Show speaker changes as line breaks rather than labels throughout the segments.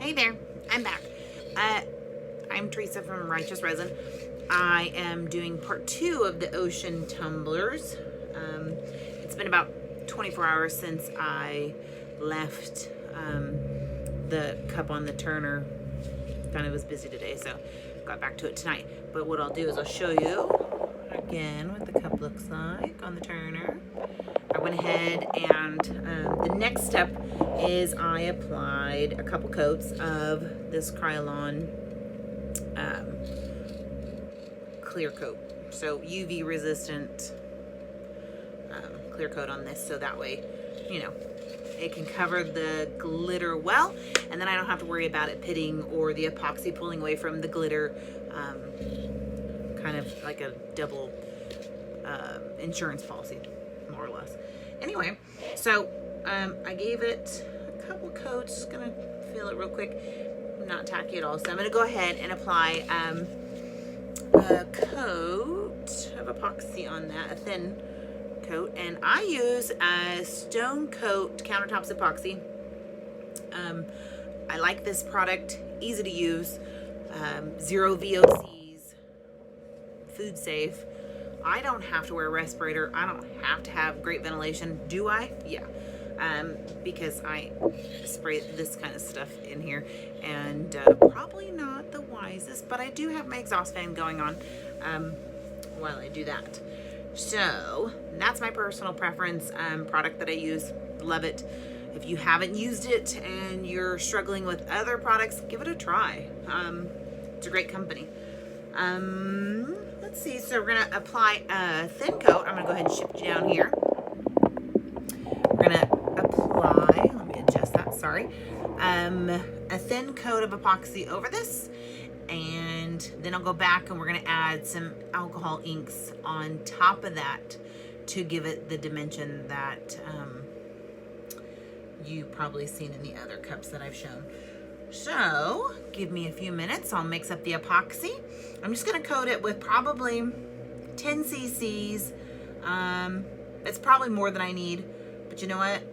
Hey there, I'm back. I'm Teresa from Righteous Resin. I am doing part 2 of the ocean tumblers. It's been about 24 hours since I left the cup on the turner. Kind of was busy today, so got back to it tonight. But what I'll do is I'll show you again what the cup looks like on the turner. I went ahead and the next step is I applied a couple coats of this Krylon clear coat. So UV resistant clear coat on this, so that way, you know, it can cover the glitter well, and then I don't have to worry about it pitting or the epoxy pulling away from the glitter. Kind of like a double insurance policy, more or less. Anyway, so I gave it a couple coats. Just gonna feel it real quick. Not tacky at all. So I'm gonna go ahead and apply a coat of epoxy on that, a thin coat, and I use a Stone Coat Countertops epoxy. I like this product, easy to use, 0 VOCs, food safe. I don't have to wear a respirator. I don't have to have great ventilation. Do I? Yeah. Because I spray this kind of stuff in here, and probably not the wisest, but I do have my exhaust fan going on while I do that. So that's my personal preference product that I use. Love it. If you haven't used it and you're struggling with other products, give it a try. It's a great company. Let's see, so we're gonna apply a thin coat. I'm gonna go ahead and shift you down here. We're gonna apply, let me adjust that, sorry. A thin coat of epoxy over this, and then I'll go back and we're gonna add some alcohol inks on top of that to give it the dimension that you've probably seen in the other cups that I've shown. So give me a few minutes. I'll mix up the epoxy. I'm just gonna coat it with probably 10 cc's. It's probably more than I need, but you know what?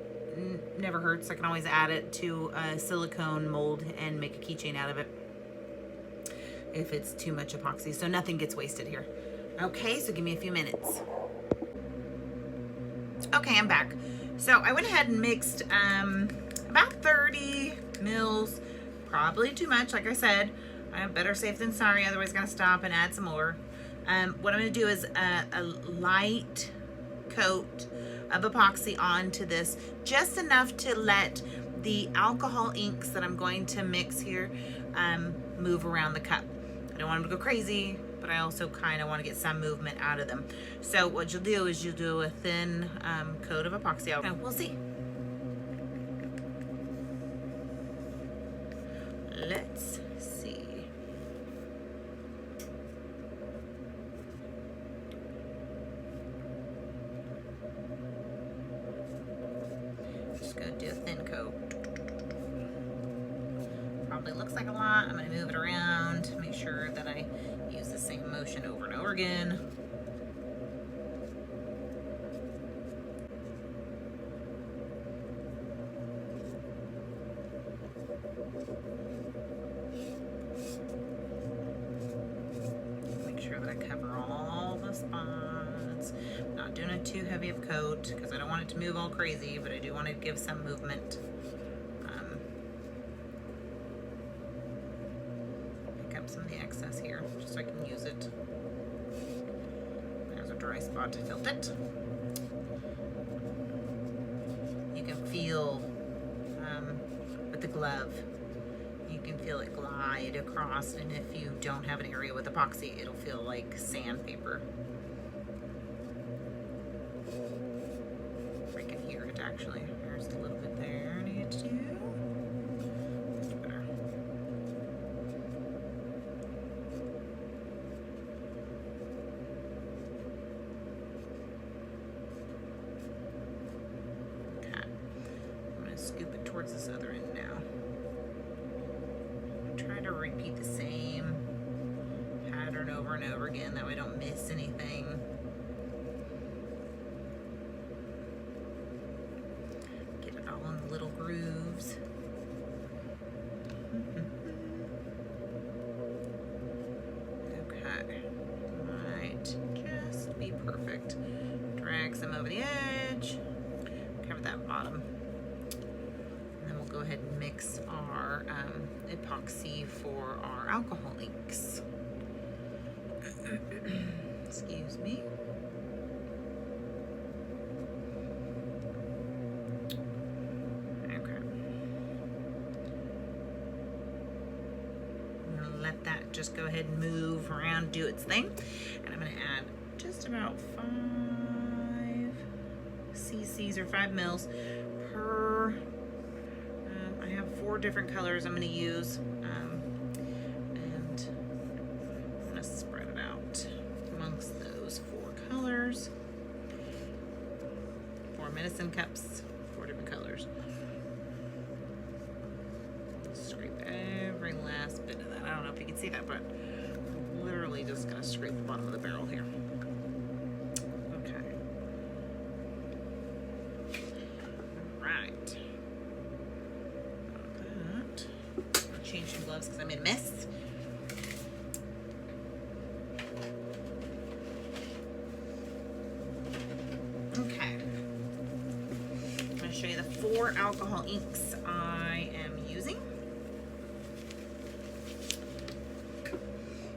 Never hurts. I can always add it to a silicone mold and make a keychain out of it if it's too much epoxy, so nothing gets wasted here. Okay, so give me a few minutes. Okay, I'm back. So I went ahead and mixed about 30 mils. Probably too much, like I said. Better safe than sorry, otherwise gonna stop and add some more. What I'm gonna do is a light coat of epoxy onto this, just enough to let the alcohol inks that I'm going to mix here move around the cup. I don't want them to go crazy, but I also kind of want to get some movement out of them. So what you'll do is you'll do a thin coat of epoxy. We'll see. Let's see. Just gonna do a thin coat. Probably looks like a lot. I'm gonna move it around, make sure that I use the same motion over and over again. Make sure that I cover all the spots. Not doing it too heavy of a coat because I don't want it to move all crazy, but I do want to give some movement. Pick up some of the excess here just so I can use it. There's a dry spot to fill it. You can feel with the glove, you can feel it glide across, and if you don't have an area with epoxy, it'll feel like sandpaper. I can hear it actually. There's a little bit there I need to do. Much better. Okay. I'm gonna scoop it towards this other end now. Try to repeat the same pattern over and over again, that way I don't miss anything. Get it all in the little grooves. that bottom. And then we'll go ahead and mix our epoxy for our alcohol inks. Excuse me. Okay. I'm gonna let that just go ahead and move around, do its thing. And I'm gonna add just about 5 cc's or 5 mils per. I have 4 different colors I'm gonna use. And I'm gonna spread it out amongst those 4 colors. 4 medicine cups, 4 different colors. Scrape every last bit of that. I don't know if you can see that, but I'm literally just gonna scrape the bottom of the barrel here. Okay. All right. That. I'll change some gloves because I'm in a mess. Okay. I'm going to show you the 4 alcohol inks I am using.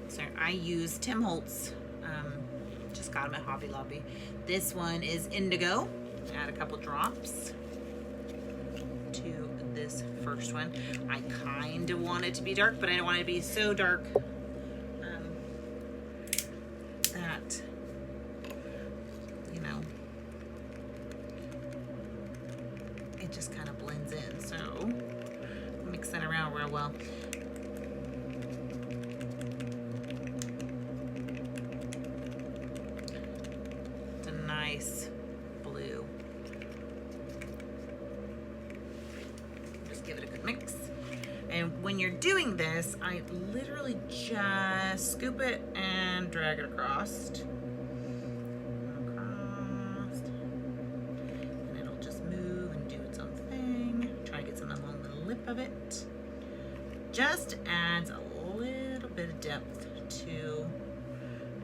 So I use Tim Holtz. Just got them at Hobby Lobby. This one is indigo. Add a couple drops to this first one. I kind of want it to be dark, but I don't want it to be so dark that, you know, it just kind of blends in. So mix that around real well. It's a nice blue. Just give it a good mix. And when you're doing this, I literally just scoop it and drag it across. And it'll just move and do its own thing. Try to get something along the lip of it. Just adds a little bit of depth to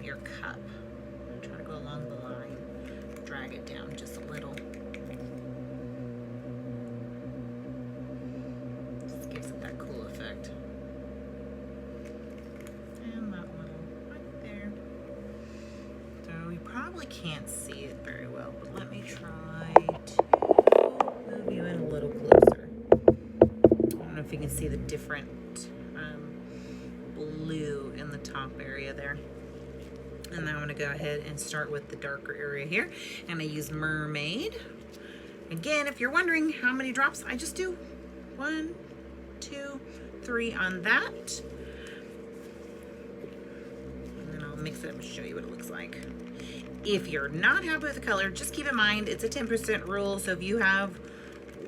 your cup. Try to go along the line. Drag it down just a little. Just gives it that cool effect. And that little right there. So you probably can't see it very well, but let me try to move you in a little closer. I don't know if you can see the different blue in the top area there. And then I'm going to go ahead and start with the darker area here. And I use Mermaid. Again, if you're wondering how many drops, I just do 1, 2, 3 on that. And then I'll mix it up and show you what it looks like. If you're not happy with the color, just keep in mind it's a 10% rule. So if you have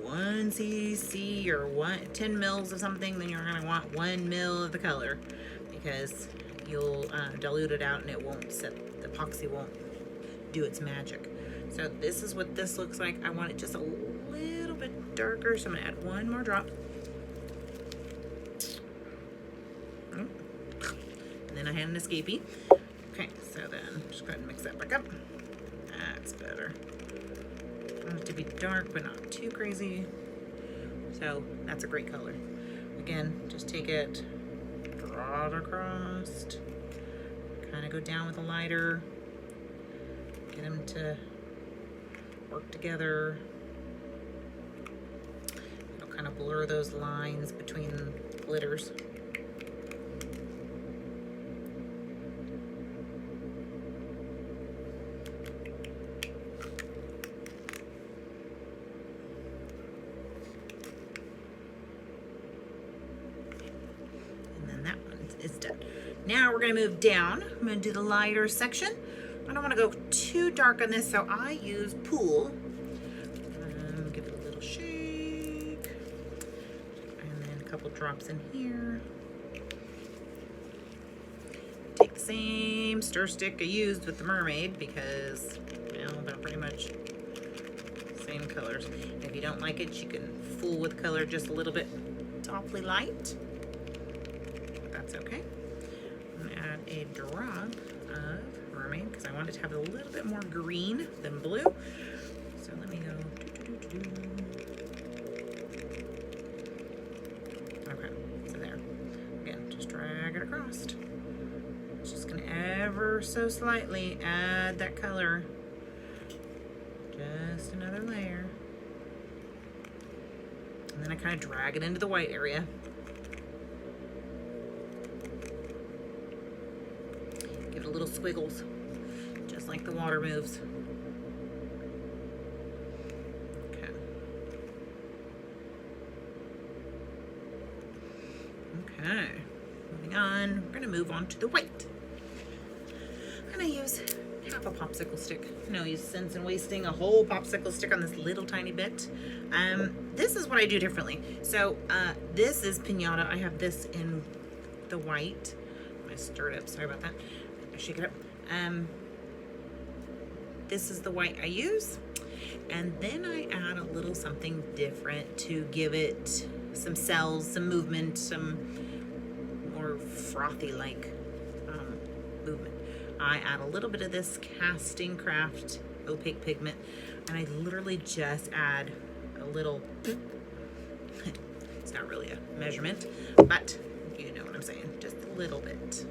1 cc or 10 mils of something, then you're going to want 1 mil of the color, because you'll dilute it out and it won't set, the epoxy won't do its magic. So this is what this looks like. I want it just a little bit darker, so I'm gonna add 1 more drop. And then I had an escapee. Okay, so then just go ahead and mix that back up. That's better. I want it to be dark, but not too crazy. So that's a great color. Again, just take it, draw it across, kind of go down with a lighter, get them to work together. It'll kind of blur those lines between glitters. Is done. Now we're going to move down. I'm going to do the lighter section. I don't want to go too dark on this, so I use Pool. Give it a little shake. And then a couple drops in here. Take the same stir stick I used with the Mermaid, because, well, they're pretty much the same colors. If you don't like it, you can fool with color just a little bit. It's awfully light. That's okay. I'm gonna add a drop of Mermaid because I want it to have a little bit more green than blue. So let me go Okay, so there. Again, just drag it across. It's just gonna ever so slightly add that color. Just another layer. And then I kind of drag it into the white area. Give it a little squiggles, just like the water moves. Okay. Okay, moving on. We're gonna move on to the white. I'm gonna use half a popsicle stick. No use sense in wasting a whole popsicle stick on this little tiny bit. This is what I do differently. So this is Pinata. I have this in the white. I stirred it up, sorry about that. I shake it up. This is the white I use. And then I add a little something different to give it some cells, some movement, some more frothy like movement. I add a little bit of this Casting Craft opaque pigment, and I literally just add a little, it's not really a measurement, but you know what I'm saying, just a little bit. It's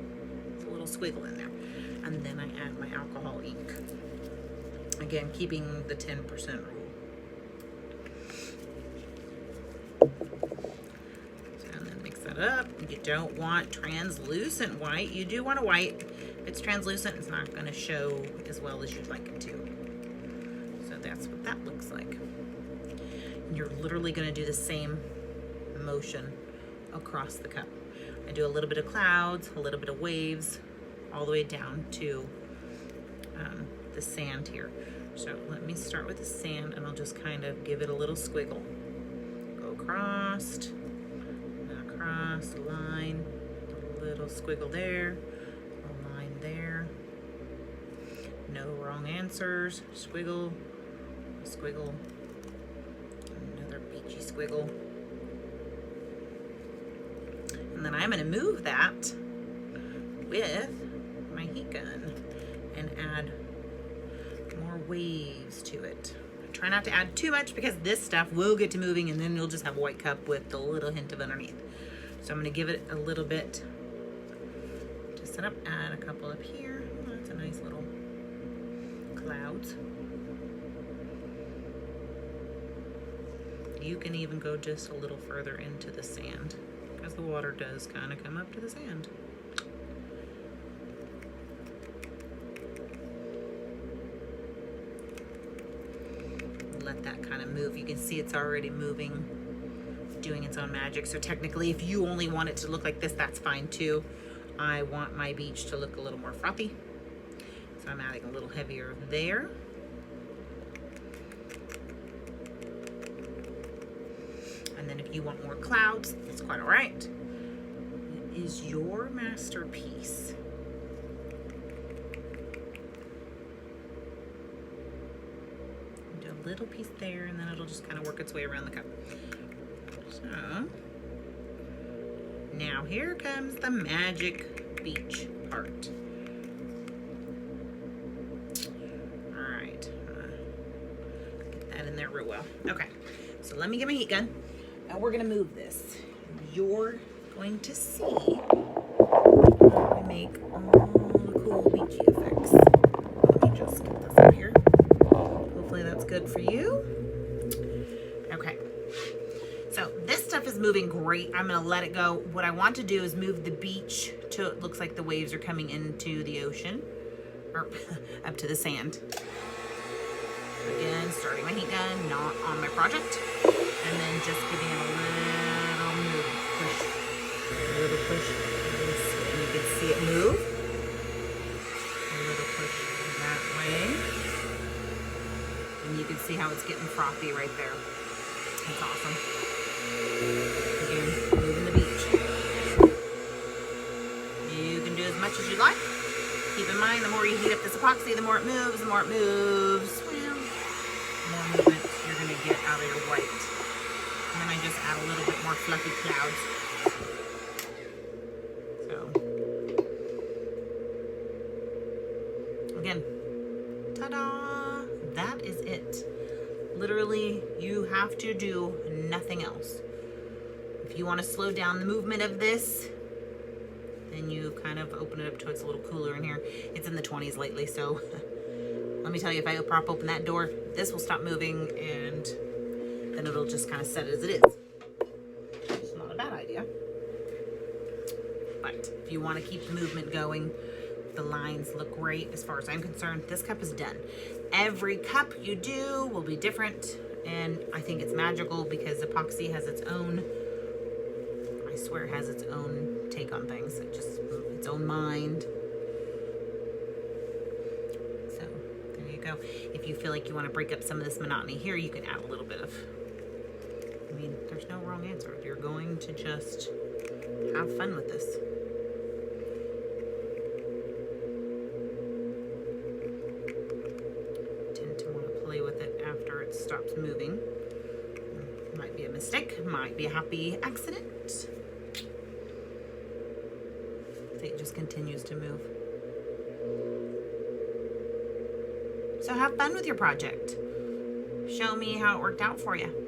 a little squiggle in there. And then I add my alcohol ink. Again, keeping the 10% rule. And then mix that up. You don't want translucent white. You do want a white. If it's translucent, it's not going to show as well as you'd like it to. So that's what that looks like. And you're literally going to do the same motion across the cup. I do a little bit of clouds, a little bit of waves, all the way down to the sand here. So let me start with the sand, and I'll just kind of give it a little squiggle. Go across, a line, a little squiggle there, a line there. No wrong answers. Squiggle, squiggle, another beachy squiggle. And then I'm going to move that with my heat gun and add more waves to it. Try not to add too much because this stuff will get to moving, and then you'll just have a white cup with a little hint of underneath. So I'm going to give it a little bit to set up. Add a couple up here. Oh, that's a nice little clouds. You can even go just a little further into the sand because the water does kind of come up to the sand. Let that kind of move. You can see it's already moving, doing its own magic. So technically, if you only want it to look like this, that's fine too. I want my beach to look a little more frothy, so I'm adding a little heavier there. And then if you want more clouds, that's quite all right. It is your masterpiece. Little piece there, and then it'll just kind of work its way around the cup. So now here comes the magic beach part. All right, get that in there real well. Okay, so let me get my heat gun, and we're gonna move this. You're going to see how we make all the cool beachy effects. Let me just get this up here. Hopefully that's good for you. Okay, so this stuff is moving great. I'm gonna let it go. What I want to do is move the beach to, it looks like the waves are coming into the ocean, or up to the sand. Again, starting my heat gun, not on my project, and then just giving it a little move, push, a little push, and you can see it move. A little push that way. And you can see how it's getting frothy right there. That's awesome. Again, moving the beach. You can do as much as you like. Keep in mind, the more you heat up this epoxy, the more it moves, the more it moves. Well, the more movement you're going to get out of your white. And then I just add a little bit more fluffy clouds. So, again, ta-da! That is it. Literally, you have to do nothing else. If you want to slow down the movement of this, then you kind of open it up to it's a little cooler in here. It's in the 20s lately, so let me tell you, if I prop open that door, this will stop moving and then it'll just kind of set as it is. It's not a bad idea. But if you want to keep the movement going, the lines look great as far as I'm concerned. This cup is done. Every cup you do will be different, and I think it's magical because epoxy has its own, I swear it has its own take on things. It just, its own mind. So there you go. If you feel like you want to break up some of this monotony here, you can add a little bit of, I mean, there's no wrong answer. If you're going to just have fun with this. Tend to want to play with it after it stops moving. Might be a mistake, might be a happy accident. It just continues to move. So have fun with your project. Show me how it worked out for you.